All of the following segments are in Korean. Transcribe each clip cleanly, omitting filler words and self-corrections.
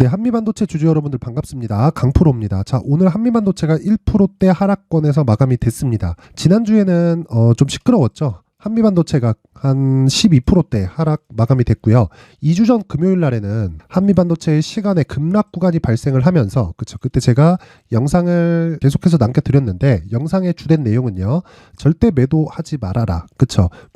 네, 한미반도체 주주 여러분들 반갑습니다. 강프로입니다. 자, 오늘 한미반도체가 1%대 하락권에서 마감이 됐습니다. 지난주에는 좀 시끄러웠죠. 한미반도체가 한 12%대 하락 마감이 됐고요. 2주 전 금요일 날에는 한미반도체의 시간의 급락 구간이 발생을 하면서 그때 제가 영상을 계속해서 남겨드렸는데 영상의 주된 내용은요. 절대 매도하지 말아라.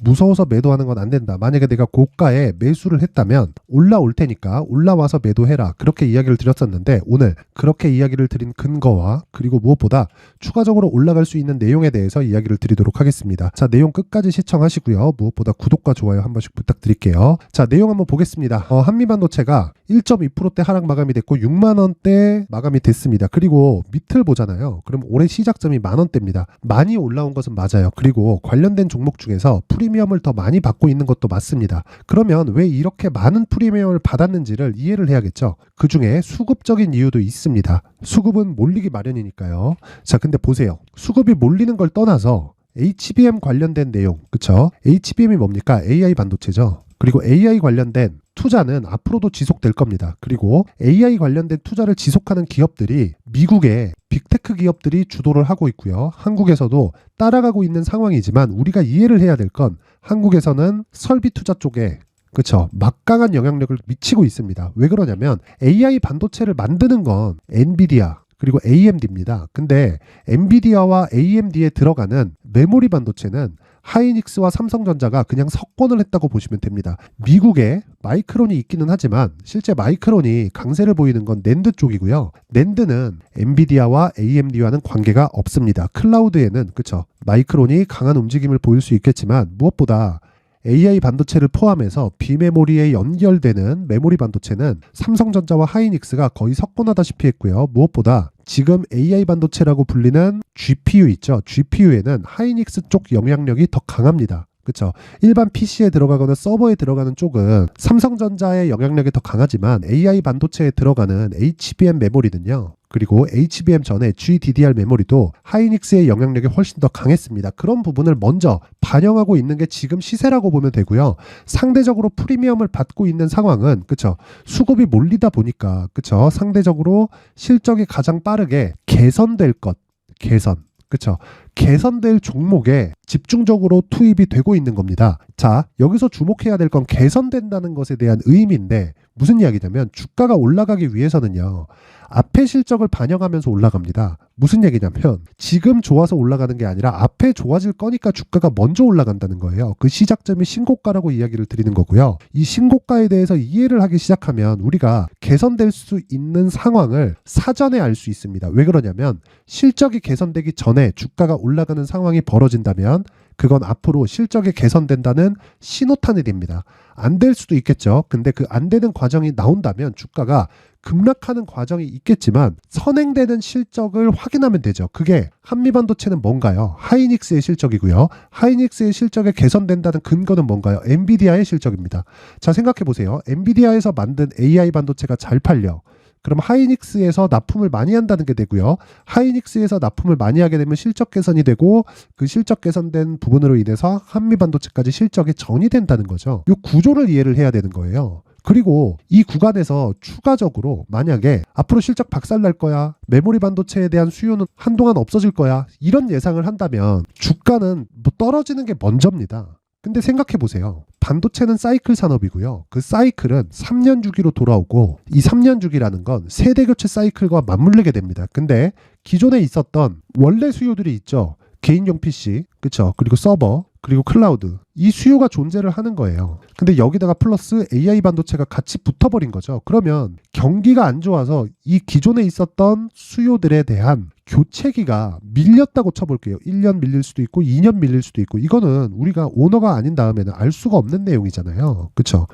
무서워서 매도하는 건 안 된다. 만약에 내가 고가에 매수를 했다면 올라올 테니까 올라와서 매도해라. 그렇게 이야기를 드렸었는데 오늘 그렇게 이야기를 드린 근거와 그리고 무엇보다 추가적으로 올라갈 수 있는 내용에 대해서 이야기를 드리도록 하겠습니다. 자, 내용 끝까지 시청하시고요. 무엇보다 구독과 좋아요 한 번씩 부탁드릴게요. 자, 내용 한번 보겠습니다. 한미반도체가 1.2%대 하락 마감이 됐고 6만원대 마감이 됐습니다. 그리고 밑을 보잖아요. 그럼 올해 시작점이 만원대입니다. 많이 올라온 것은 맞아요. 그리고 관련된 종목 중에서 프리미엄을 더 많이 받고 있는 것도 맞습니다. 그러면 왜 이렇게 많은 프리미엄을 받았는지를 이해를 해야겠죠. 그 중에 수급적인 이유도 있습니다. 수급은 몰리기 마련이니까요. 자, 근데 보세요. 수급이 몰리는 걸 떠나서 HBM 관련된 내용, HBM이 뭡니까? AI 반도체죠. 그리고 AI 관련된 투자는 앞으로도 지속될 겁니다. 그리고 AI 관련된 투자를 지속하는 기업들이 미국의 빅테크 기업들이 주도를 하고 있고요. 한국에서도 따라가고 있는 상황이지만 우리가 이해를 해야 될 건 한국에서는 설비 투자 쪽에 막강한 영향력을 미치고 있습니다. 왜 그러냐면 AI 반도체를 만드는 건 엔비디아 그리고 AMD입니다. 근데 엔비디아와 AMD에 들어가는 메모리 반도체는 하이닉스와 삼성전자가 그냥 석권을 했다고 보시면 됩니다. 미국에 마이크론이 있기는 하지만 실제 마이크론이 강세를 보이는 건 낸드 쪽이고요. 낸드는 엔비디아와 AMD와는 관계가 없습니다. 클라우드에는 마이크론이 강한 움직임을 보일 수 있겠지만 무엇보다 AI 반도체를 포함해서 비메모리에 연결되는 메모리 반도체는 삼성전자와 하이닉스가 거의 석권하다시피 했고요. 무엇보다 지금 AI 반도체라고 불리는 GPU 있죠. GPU에는 하이닉스 쪽 영향력이 더 강합니다. 일반 PC에 들어가거나 서버에 들어가는 쪽은 삼성전자의 영향력이 더 강하지만 AI 반도체에 들어가는 HBM 메모리는요. 그리고 HBM 전에 GDDR 메모리도 하이닉스의 영향력이 훨씬 더 강했습니다. 그런 부분을 먼저 반영하고 있는 게 지금 시세라고 보면 되고요. 상대적으로 프리미엄을 받고 있는 상황은 수급이 몰리다 보니까 상대적으로 실적이 가장 빠르게 개선될 것, 개선될 종목에 집중적으로 투입이 되고 있는 겁니다. 자, 여기서 주목해야 될 건 개선된다는 것에 대한 의미인데 무슨 이야기냐면 주가가 올라가기 위해서는요. 앞에 실적을 반영하면서 올라갑니다. 무슨 얘기냐면 지금 좋아서 올라가는 게 아니라 앞에 좋아질 거니까 주가가 먼저 올라간다는 거예요. 그 시작점이 신고가라고 이야기를 드리는 거고요. 이 신고가에 대해서 이해를 하기 시작하면 우리가 개선될 수 있는 상황을 사전에 알 수 있습니다. 왜 그러냐면 실적이 개선되기 전에 주가가 올라가는 상황이 벌어진다면 그건 앞으로 실적이 개선된다는 신호탄이 됩니다. 안 될 수도 있겠죠. 근데 그 안 되는 과정이 나온다면 주가가 급락하는 과정이 있겠지만 선행되는 실적을 확인하면 되죠. 그게 한미반도체는 뭔가요? 하이닉스의 실적이고요. 하이닉스의 실적이 개선된다는 근거는 뭔가요? 엔비디아의 실적입니다. 자, 생각해 보세요. 엔비디아에서 만든 AI 반도체가 잘 팔려. 그럼 하이닉스에서 납품을 많이 한다는 게 되고요. 하이닉스에서 납품을 많이 하게 되면 실적 개선이 되고 그 실적 개선된 부분으로 인해서 한미반도체까지 실적이 전이된다는 거죠. 이 구조를 이해를 해야 되는 거예요. 그리고 이 구간에서 추가적으로 만약에 앞으로 실적 박살날 거야, 메모리 반도체에 대한 수요는 한동안 없어질 거야, 이런 예상을 한다면 주가는 떨어지는 게 먼저입니다. 근데 생각해 보세요. 반도체는 사이클 산업이고요. 그 사이클은 3년 주기로 돌아오고 이 3년 주기라는 건 세대 교체 사이클과 맞물리게 됩니다. 근데 기존에 있었던 원래 수요들이 있죠. 개인용 PC, 그리고 서버, 그리고 클라우드. 이 수요가 존재를 하는 거예요. 근데 여기다가 플러스 AI 반도체가 같이 붙어버린 거죠. 그러면 경기가 안 좋아서 이 기존에 있었던 수요들에 대한 교체기가 밀렸다고 쳐볼게요. 1년 밀릴 수도 있고 2년 밀릴 수도 있고 이거는 우리가 오너가 아닌 다음에는 알 수가 없는 내용이잖아요.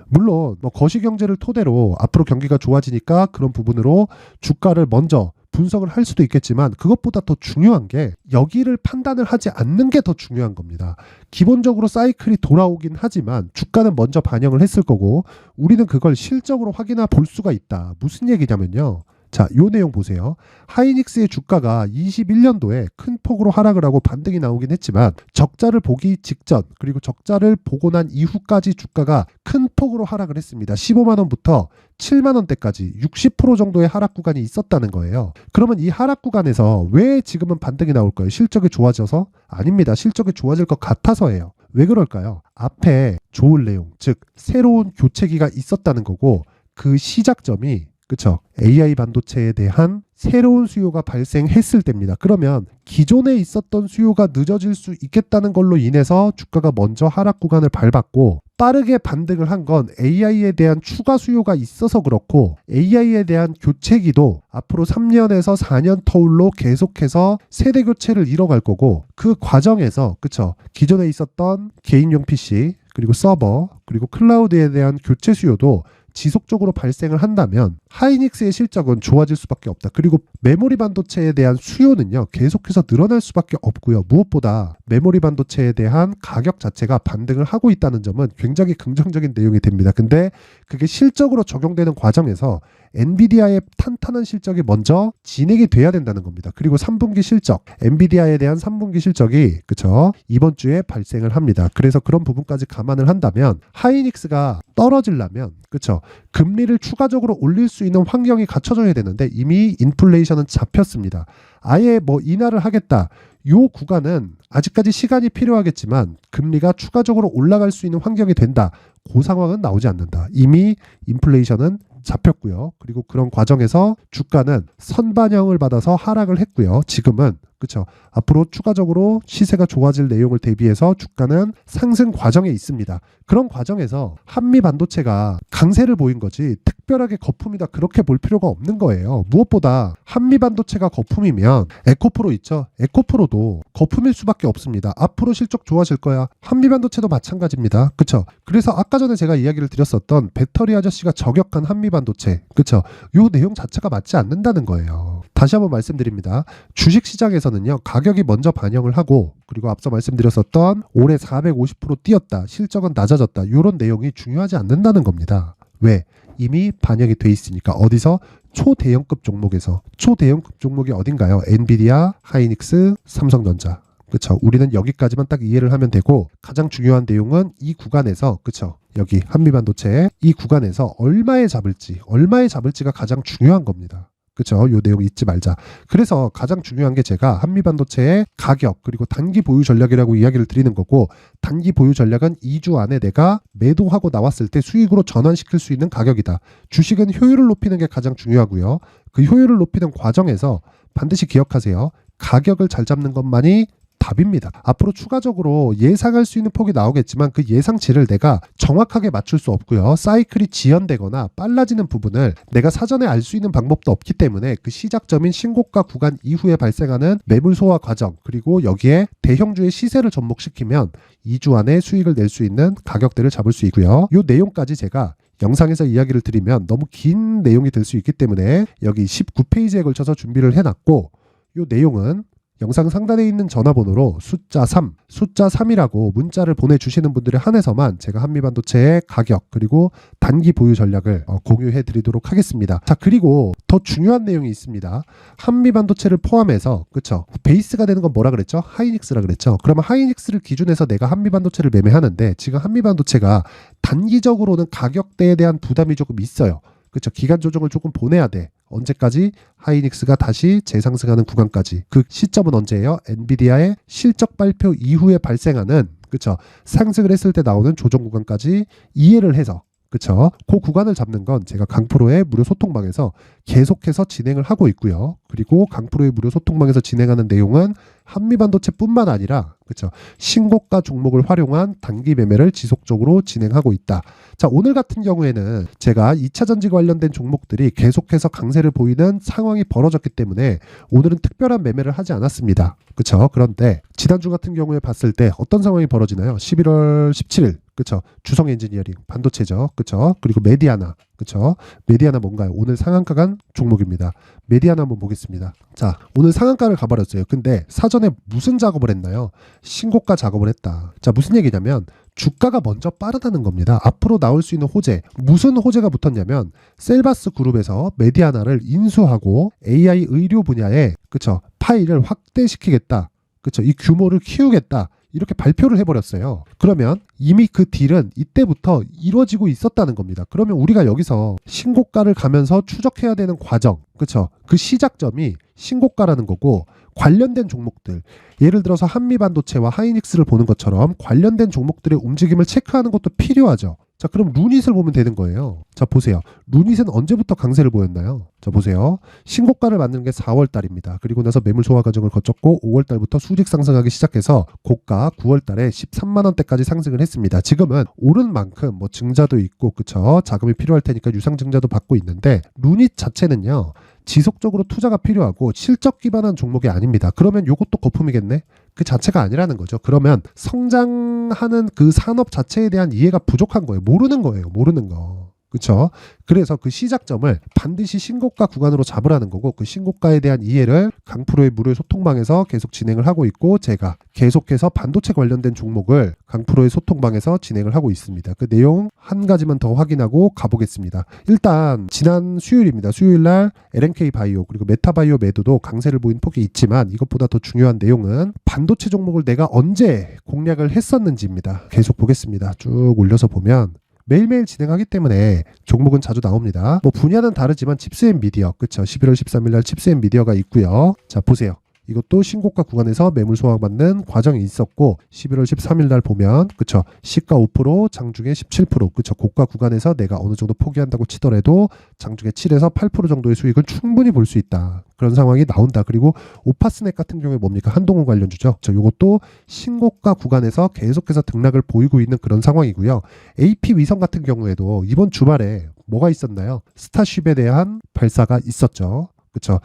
물론 거시경제를 토대로 앞으로 경기가 좋아지니까 그런 부분으로 주가를 먼저 분석을 할 수도 있겠지만 그것보다 더 중요한 게 여기를 판단을 하지 않는 게 더 중요한 겁니다. 기본적으로 사이클이 돌아오긴 하지만 주가는 먼저 반영을 했을 거고 우리는 그걸 실적으로 확인해 볼 수가 있다. 무슨 얘기냐면요. 자, 요 내용 보세요. 하이닉스의 주가가 21년도에 큰 폭으로 하락을 하고 반등이 나오긴 했지만 적자를 보기 직전 그리고 적자를 보고 난 이후까지 주가가 큰 폭으로 하락을 했습니다. 15만 원부터 7만 원대까지 60% 정도의 하락 구간이 있었다는 거예요. 그러면 이 하락 구간에서 왜 지금은 반등이 나올까요? 실적이 좋아져서? 아닙니다. 실적이 좋아질 것 같아서예요. 왜 그럴까요? 앞에 좋은 내용, 즉 새로운 교체기가 있었다는 거고 그 시작점이 그쵸? AI 반도체에 대한 새로운 수요가 발생했을 때입니다. 그러면 기존에 있었던 수요가 늦어질 수 있겠다는 걸로 인해서 주가가 먼저 하락 구간을 밟았고 빠르게 반등을 한 건 AI에 대한 추가 수요가 있어서 그렇고 AI에 대한 교체기도 앞으로 3년에서 4년 터울로 계속해서 세대 교체를 이뤄갈 거고 그 과정에서 그쵸? 기존에 있었던 개인용 PC 그리고 서버 그리고 클라우드에 대한 교체 수요도 지속적으로 발생을 한다면 하이닉스의 실적은 좋아질 수밖에 없다. 그리고 메모리 반도체에 대한 수요는요 계속해서 늘어날 수밖에 없고요. 무엇보다 메모리 반도체에 대한 가격 자체가 반등을 하고 있다는 점은 굉장히 긍정적인 내용이 됩니다. 근데 그게 실적으로 적용되는 과정에서 엔비디아의 탄탄한 실적이 먼저 진행이 돼야 된다는 겁니다. 그리고 3분기 실적, 엔비디아에 대한 3분기 실적이 그쵸 이번 주에 발생을 합니다. 그래서 그런 부분까지 감안을 한다면 하이닉스가 떨어지려면 그쵸 금리를 추가적으로 올릴 수 있는 환경이 갖춰져야 되는데 이미 인플레이션은 잡혔습니다. 아예 뭐 인하를 하겠다. 요 구간은 아직까지 시간이 필요하겠지만 금리가 추가적으로 올라갈 수 있는 환경이 된다. 그 상황은 나오지 않는다. 이미 인플레이션은 잡혔고요. 그리고 그런 과정에서 주가는 선반영을 받아서 하락을 했고요. 지금은 그렇죠. 앞으로 추가적으로 시세가 좋아질 내용을 대비해서 주가는 상승 과정에 있습니다. 그런 과정에서 한미 반도체가 강세를 보인 거지 특별하게 거품이다 그렇게 볼 필요가 없는 거예요. 무엇보다 한미 반도체가 거품이면 에코프로 있죠. 에코프로도 거품일 수밖에 없습니다. 앞으로 실적 좋아질 거야. 한미 반도체도 마찬가지입니다. 그렇죠. 그래서 아까 전에 제가 이야기를 드렸었던 배터리 아저씨가 저격한 한미 반도체 그렇죠. 요 내용 자체가 맞지 않는다는 거예요. 다시 한번 말씀드립니다. 주식시장에서는요 가격이 먼저 반영을 하고 그리고 앞서 말씀드렸었던 올해 450% 뛰었다 실적은 낮아졌다 이런 내용이 중요하지 않는다는 겁니다. 왜? 이미 반영이 돼 있으니까. 어디서? 초대형급 종목에서. 초대형급 종목이 어딘가요? 엔비디아, 하이닉스, 삼성전자. 그쵸. 우리는 여기까지만 딱 이해를 하면 되고 가장 중요한 내용은 이 구간에서 그쵸. 여기 한미반도체 이 구간에서 얼마에 잡을지가 가장 중요한 겁니다. 그쵸? 요 내용 잊지 말자. 그래서 가장 중요한 게 제가 한미반도체의 가격 그리고 단기 보유 전략이라고 이야기를 드리는 거고 단기 보유 전략은 2주 안에 내가 매도하고 나왔을 때 수익으로 전환시킬 수 있는 가격이다. 주식은 효율을 높이는 게 가장 중요하고요. 그 효율을 높이는 과정에서 반드시 기억하세요. 가격을 잘 잡는 것만이 답입니다. 앞으로 추가적으로 예상할 수 있는 폭이 나오겠지만 그 예상치를 내가 정확하게 맞출 수 없고요. 사이클이 지연되거나 빨라지는 부분을 내가 사전에 알 수 있는 방법도 없기 때문에 그 시작점인 신고가 구간 이후에 발생하는 매물 소화 과정 그리고 여기에 대형주의 시세를 접목시키면 2주 안에 수익을 낼 수 있는 가격대를 잡을 수 있고요. 이 내용까지 제가 영상에서 이야기를 드리면 너무 긴 내용이 될 수 있기 때문에 여기 19페이지에 걸쳐서 준비를 해놨고 이 내용은 영상 상단에 있는 전화번호로 숫자 3이라고 문자를 보내주시는 분들에 한해서만 제가 한미반도체의 가격 그리고 단기 보유 전략을 공유해 드리도록 하겠습니다. 자, 그리고 더 중요한 내용이 있습니다. 한미반도체를 포함해서 그쵸 베이스가 되는 건 뭐라 그랬죠? 하이닉스라 그랬죠. 그러면 하이닉스를 기준해서 내가 한미반도체를 매매하는데 지금 한미반도체가 단기적으로는 가격대에 대한 부담이 조금 있어요. 그렇죠. 기간 조정을 조금 보내야 돼. 언제까지? 하이닉스가 다시 재상승하는 구간까지. 그 시점은 언제예요? 엔비디아의 실적 발표 이후에 발생하는 그렇죠. 상승을 했을 때 나오는 조정 구간까지 이해를 해서 그렇죠. 그 구간을 잡는 건 제가 강프로의 무료 소통방에서 계속해서 진행을 하고 있고요. 그리고 강프로의 무료 소통방에서 진행하는 내용은 한미반도체뿐만 아니라 그렇죠. 신고가 종목을 활용한 단기 매매를 지속적으로 진행하고 있다. 자, 오늘 같은 경우에는 제가 2차 전지 관련된 종목들이 계속해서 강세를 보이는 상황이 벌어졌기 때문에 오늘은 특별한 매매를 하지 않았습니다. 그렇죠. 그런데 지난주 같은 경우에 봤을 때 어떤 상황이 벌어지나요? 11월 17일 그렇죠. 주성 엔지니어링 반도체죠. 그렇죠. 그리고 메디아나 그렇죠. 메디아나 뭔가요? 오늘 상한가 간 종목입니다. 메디아나 한번 보겠습니다. 보겠습니다. 자, 오늘 상한가를 가버렸어요. 근데 사전에 무슨 작업을 했나요? 신고가 작업을 했다. 자, 무슨 얘기냐면 주가가 먼저 빠르다는 겁니다. 앞으로 나올 수 있는 호재, 무슨 호재가 붙었냐면 셀바스 그룹에서 메디아나를 인수하고 AI 의료 분야에 그쵸 파일을 확대시키겠다. 그쵸 이 규모를 키우겠다. 이렇게 발표를 해버렸어요. 그러면 이미 그 딜은 이때부터 이루어지고 있었다는 겁니다. 그러면 우리가 여기서 신고가를 가면서 추적해야 되는 과정, 그쵸? 그 시작점이 신고가라는 거고 관련된 종목들, 예를 들어서 한미반도체와 하이닉스를 보는 것처럼 관련된 종목들의 움직임을 체크하는 것도 필요하죠. 자, 그럼 루닛을 보면 되는 거예요. 자, 보세요. 루닛은 언제부터 강세를 보였나요? 자, 보세요. 신고가를 만드는 게 4월 달입니다. 그리고 나서 매물 소화 과정을 거쳤고 5월 달부터 수직 상승하기 시작해서 고가 9월 달에 13만 원대까지 상승을 했습니다. 지금은 오른 만큼 뭐 증자도 있고 그쵸? 자금이 필요할 테니까 유상 증자도 받고 있는데 루닛 자체는요. 지속적으로 투자가 필요하고 실적 기반한 종목이 아닙니다. 그러면 이것도 거품이겠네? 그 자체가 아니라는 거죠. 그러면 성장하는 그 산업 자체에 대한 이해가 부족한 거예요. 모르는 거예요. 모르는 거. 그렇죠? 그래서 그 시작점을 반드시 신고가 구간으로 잡으라는 거고 그 신고가에 대한 이해를 강프로의 무료 소통방에서 계속 진행을 하고 있고 제가 계속해서 반도체 관련된 종목을 강프로의 소통방에서 진행을 하고 있습니다. 그 내용 한 가지만 더 확인하고 가보겠습니다. 일단 지난 수요일입니다. 수요일날 LNK 바이오 그리고 메타바이오 매도도 강세를 보인 폭이 있지만 이것보다 더 중요한 내용은 반도체 종목을 내가 언제 공략을 했었는지입니다. 계속 보겠습니다. 쭉 올려서 보면 매일매일 진행하기 때문에 종목은 자주 나옵니다. 뭐 분야는 다르지만 칩스앤미디어 그쵸 11월 13일 날 칩스앤미디어가 있고요. 자 보세요. 이것도 신고가 구간에서 매물 소화받는 과정이 있었고 11월 13일 날 보면 그쵸 시가 5% 장중에 17% 그쵸 고가 구간에서 내가 어느 정도 포기한다고 치더라도 장중에 7에서 8% 정도의 수익은 충분히 볼 수 있다. 그런 상황이 나온다. 그리고 오파스넥 같은 경우에 뭡니까? 한동훈 관련주죠. 이것도 신고가 구간에서 계속해서 등락을 보이고 있는 그런 상황이고요. AP 위성 같은 경우에도 이번 주말에 뭐가 있었나요? 스타쉽에 대한 발사가 있었죠. 그렇죠.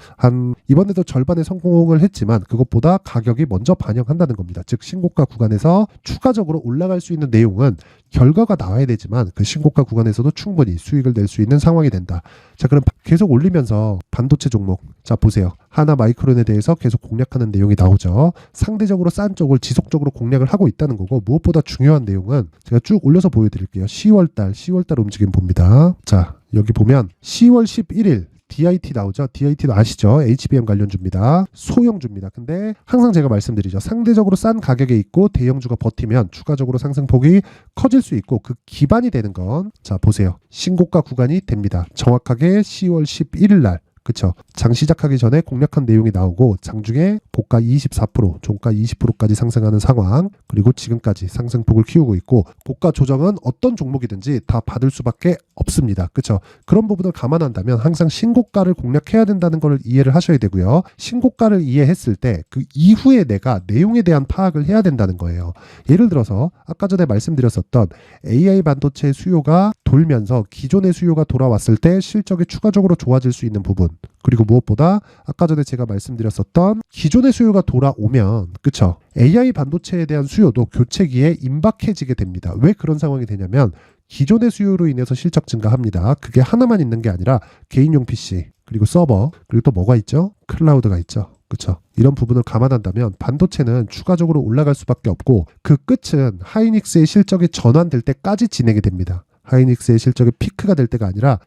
이번에도 절반의 성공을 했지만 그것보다 가격이 먼저 반영한다는 겁니다. 즉 신고가 구간에서 추가적으로 올라갈 수 있는 내용은 결과가 나와야 되지만 그 신고가 구간에서도 충분히 수익을 낼 수 있는 상황이 된다. 자, 그럼 계속 올리면서 반도체 종목 자 보세요. 하나마이크론에 대해서 계속 공략하는 내용이 나오죠. 상대적으로 싼 쪽을 지속적으로 공략을 하고 있다는 거고 무엇보다 중요한 내용은 제가 쭉 올려서 보여드릴게요. 10월달 움직임 봅니다. 자 여기 보면 10월 11일 DIT 나오죠. DIT도 아시죠? HBM 관련주입니다. 소형주입니다. 근데 항상 제가 말씀드리죠. 상대적으로 싼 가격에 있고 대형주가 버티면 추가적으로 상승폭이 커질 수 있고 그 기반이 되는 건 자 보세요. 신고가 구간이 됩니다. 정확하게 10월 11일 날 그쵸. 장 시작하기 전에 공략한 내용이 나오고 장중에 고가 24%, 종가 20%까지 상승하는 상황 그리고 지금까지 상승폭을 키우고 있고 고가 조정은 어떤 종목이든지 다 받을 수밖에 없습니다. 그쵸. 그런 부분을 감안한다면 항상 신고가를 공략해야 된다는 걸 이해를 하셔야 되고요. 신고가를 이해했을 때 그 이후에 내가 내용에 대한 파악을 해야 된다는 거예요. 예를 들어서 아까 전에 말씀드렸었던 AI 반도체 수요가 돌면서 기존의 수요가 돌아왔을 때 실적이 추가적으로 좋아질 수 있는 부분 그리고 무엇보다 아까 전에 제가 말씀드렸었던 기존의 수요가 돌아오면 그쵸 AI 반도체에 대한 수요도 교체기에 임박해지게 됩니다. 왜 그런 상황이 되냐면 기존의 수요로 인해서 실적 증가합니다. 그게 하나만 있는 게 아니라 개인용 PC 그리고 서버 그리고 또 뭐가 있죠? 클라우드가 있죠. 그렇죠. 이런 부분을 감안한다면 반도체는 추가적으로 올라갈 수밖에 없고 그 끝은 하이닉스의 실적이 전환될 때까지 진행이 됩니다. 하이닉스의 실적이 피크가 될 때가 아니라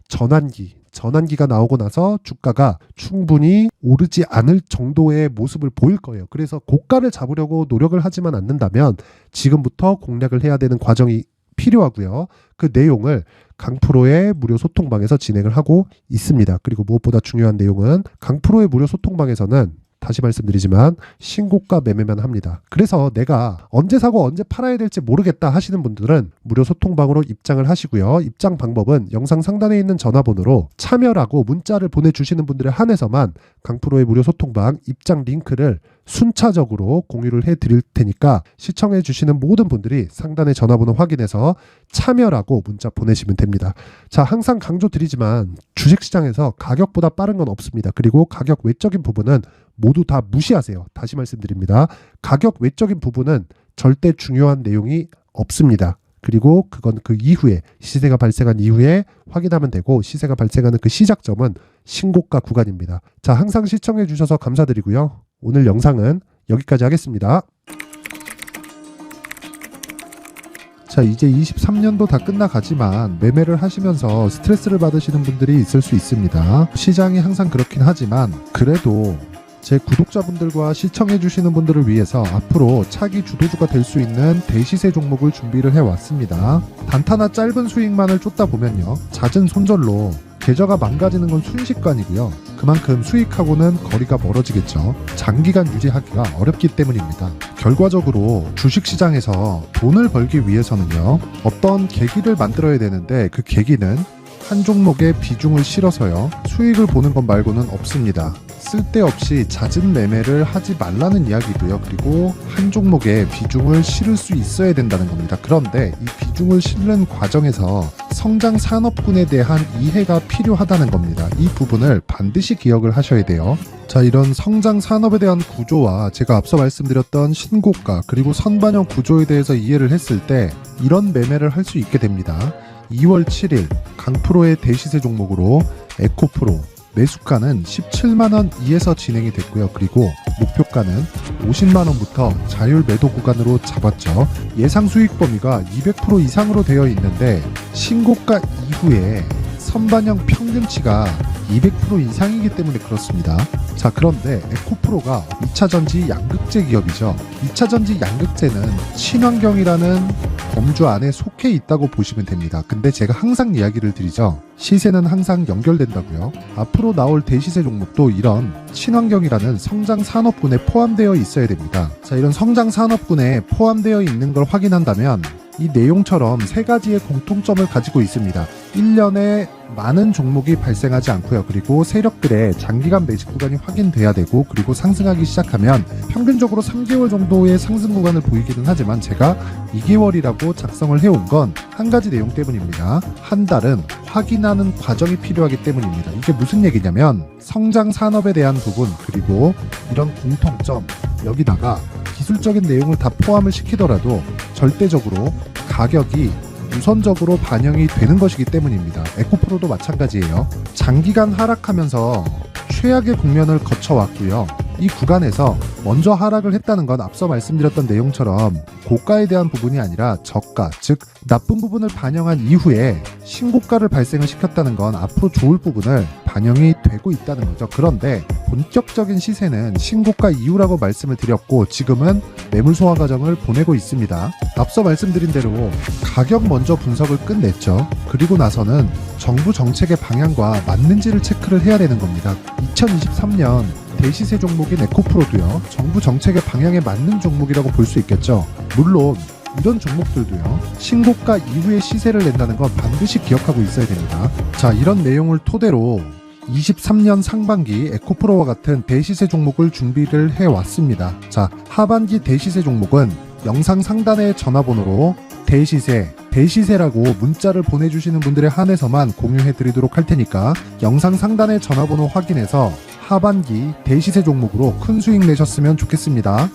전환기가 나오고 나서 주가가 충분히 오르지 않을 정도의 모습을 보일 거예요. 그래서 고가를 잡으려고 노력을 하지만 않는다면 지금부터 공략을 해야 되는 과정이 필요하고요. 그 내용을 강프로의 무료 소통방에서 진행을 하고 있습니다. 그리고 무엇보다 중요한 내용은 강프로의 무료 소통방에서는 다시 말씀드리지만 신고가 매매만 합니다. 그래서 내가 언제 사고 언제 팔아야 될지 모르겠다 하시는 분들은 무료 소통방으로 입장을 하시고요. 입장 방법은 영상 상단에 있는 전화번호로 참여라고 문자를 보내주시는 분들에 한해서만 강프로의 무료 소통방 입장 링크를 순차적으로 공유를 해드릴 테니까 시청해 주시는 모든 분들이 상단의 전화번호 확인해서 참여라고 문자 보내시면 됩니다. 자, 항상 강조드리지만 주식시장에서 가격보다 빠른 건 없습니다. 그리고 가격 외적인 부분은 모두 다 무시하세요. 다시 말씀드립니다. 가격 외적인 부분은 절대 중요한 내용이 없습니다. 그리고 그건 그 이후에 시세가 발생한 이후에 확인하면 되고 시세가 발생하는 그 시작점은 신고가 구간입니다. 자, 항상 시청해 주셔서 감사드리고요. 오늘 영상은 여기까지 하겠습니다. 자, 이제 23년도 다 끝나가지만 매매를 하시면서 스트레스를 받으시는 분들이 있을 수 있습니다. 시장이 항상 그렇긴 하지만 그래도 제 구독자분들과 시청해주시는 분들을 위해서 앞으로 차기 주도주가 될 수 있는 대시세 종목을 준비를 해왔습니다. 단타나 짧은 수익만을 쫓다 보면요, 잦은 손절로 계좌가 망가지는 건 순식간이고요. 그만큼 수익하고는 거리가 멀어지겠죠. 장기간 유지하기가 어렵기 때문입니다. 결과적으로 주식시장에서 돈을 벌기 위해서는요, 어떤 계기를 만들어야 되는데 그 계기는 한 종목에 비중을 실어서요, 수익을 보는 것 말고는 없습니다. 쓸데없이 잦은 매매를 하지 말라는 이야기고요. 그리고 한 종목에 비중을 실을 수 있어야 된다는 겁니다. 그런데 이 비중을 실는 과정에서 성장 산업군에 대한 이해가 필요하다는 겁니다. 이 부분을 반드시 기억을 하셔야 돼요. 자, 이런 성장 산업에 대한 구조와 제가 앞서 말씀드렸던 신고가 그리고 선반영 구조에 대해서 이해를 했을 때 이런 매매를 할 수 있게 됩니다. 2월 7일 강프로의 대시세 종목으로 에코프로 매수가는 17만원 이에서 진행이 됐고요. 그리고 목표가는 50만원부터 자율 매도 구간으로 잡았죠. 예상 수익 범위가 200% 이상으로 되어 있는데 신고가 이후에 선반영 평균치가 200% 이상이기 때문에 그렇습니다. 자, 그런데 에코프로가 2차전지 양극재 기업이죠. 2차전지 양극재는 친환경이라는 범주 안에 속해 있다고 보시면 됩니다. 근데 제가 항상 이야기를 드리죠. 시세는 항상 연결된다고요. 앞으로 나올 대시세 종목도 이런 친환경이라는 성장 산업군에 포함되어 있어야 됩니다. 자, 이런 성장 산업군에 포함되어 있는 걸 확인한다면 이 내용처럼 세 가지의 공통점을 가지고 있습니다. 1년에 많은 종목이 발생하지 않고요. 그리고 세력들의 장기간 매집 구간이 확인돼야 되고, 그리고 상승하기 시작하면 평균적으로 3개월 정도의 상승 구간을 보이기는 하지만 제가 2개월이라고 작성을 해온 건 한 가지 내용 때문입니다. 한 달은 확인하는 과정이 필요하기 때문입니다. 이게 무슨 얘기냐면 성장 산업에 대한 부분 그리고 이런 공통점, 여기다가 기술적인 내용을 다 포함을 시키더라도 절대적으로 가격이 우선적으로 반영이 되는 것이기 때문입니다. 에코프로도 마찬가지예요. 장기간 하락하면서 최악의 국면을 거쳐왔고요. 이 구간에서 먼저 하락을 했다는 건 앞서 말씀드렸던 내용처럼 고가에 대한 부분이 아니라 저가, 즉 나쁜 부분을 반영한 이후에 신고가를 발생을 시켰다는 건 앞으로 좋을 부분을 반영이 되고 있다는 거죠. 그런데 본격적인 시세는 신고가 이후라고 말씀을 드렸고 지금은 매물 소화 과정을 보내고 있습니다. 앞서 말씀드린 대로 가격 먼저 분석을 끝냈죠. 그리고 나서는 정부 정책의 방향과 맞는지를 체크를 해야 되는 겁니다. 2023년 대시세 종목인 에코프로도요, 정부 정책의 방향에 맞는 종목이라고 볼 수 있겠죠. 물론 이런 종목들도요, 신고가 이후에 시세를 낸다는 건 반드시 기억하고 있어야 됩니다. 자, 이런 내용을 토대로 23년 상반기 에코프로와 같은 대시세 종목을 준비를 해왔습니다. 자, 하반기 대시세 종목은 영상 상단의 전화번호로 대시세라고 문자를 보내주시는 분들에 한해서만 공유해드리도록 할 테니까 영상 상단의 전화번호 확인해서 하반기 대시세 종목으로 큰 수익 내셨으면 좋겠습니다.